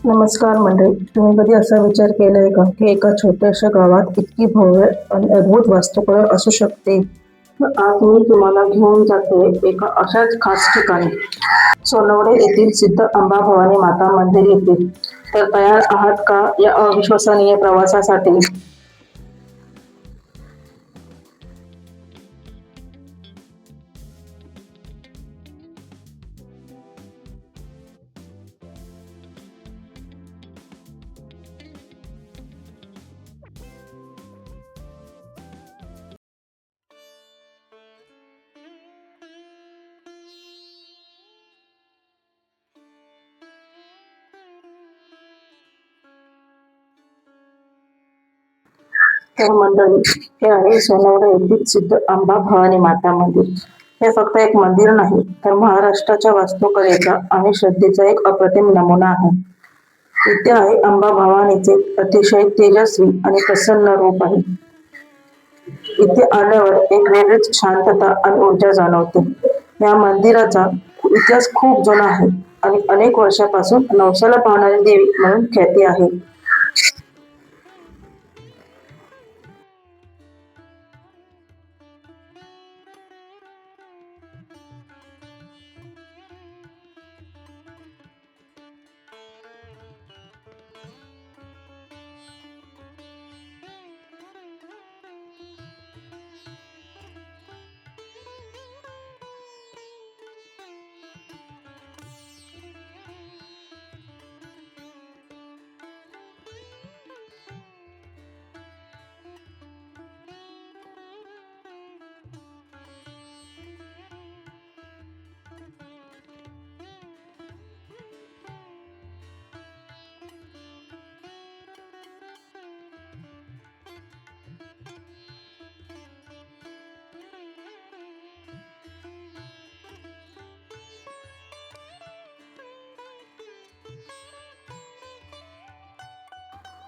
नमस्कार मंडळी, तुम्ही कधी असा विचार केलाय का की एका छोट्याशा गावात इतकी भव्य आणि अद्भुत वास्तुकला असू शकते? तर आज मी तुम्हाला घेऊन जाते एका अशाच खास ठिकाणी, सोनवडे येथील सिद्ध अंबा भवानी माता मंदिर येथे. तर तयार आहात का या अविश्वसनीय प्रवासासाठी? तर मंडळी, हे आहे सोनवडे येथील सिद्ध अंबा भवानी माता मंदिर. हे फक्त एक मंदिर नाही, तर महाराष्ट्राच्या वास्तुकलेचा आणि श्रद्धेचा एक अप्रतिम नमुना आहे. इथे आहे अंबा भवानीचे अतिशय तेजस्वी आणि प्रसन्न रूप आहे. इथे आल्यावर एक वेगळीच शांतता आणि ऊर्जा जाणवते. या मंदिराचा इतिहास खूप जुना आहे आणि अनेक वर्षापासून नवसाला पाहणारी देवी म्हणून ख्याती आहे.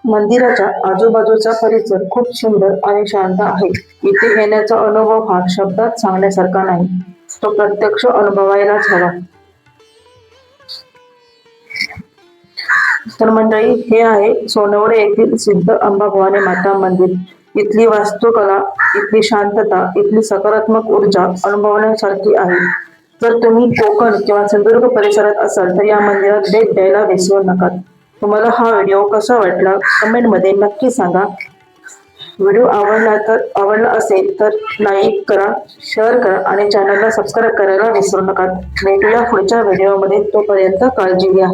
मंदिराच्या आजूबाजूचा परिसर खूप सुंदर आणि शांत आहे. इथे येण्याचा अनुभव हा शब्दात सांगण्यासारखा नाही, तो प्रत्यक्ष अनुभवायलाच हवा. तर मंडळी, हे आहे सोनवडे येथील सिद्ध अंबा भवानी माता मंदिर. इथली वास्तुकला, इथली शांतता, इथली सकारात्मक ऊर्जा अनुभवण्यासारखी आहे. जर तुम्ही कोकण किंवा सिंधुदुर्ग परिसरात असाल तर या मंदिरात भेट द्यायला विसरू नका. तुम्हाला हा व्हिडिओ कसा वाटला कमेंटमध्ये नक्की सांगा. व्हिडिओ आवडला असेल तर लाईक करा, शेअर करा आणि चॅनलला सबस्क्राईब करायला विसरू नका. भेटूया पुढच्या व्हिडिओमध्ये. तोपर्यंत काळजी घ्या.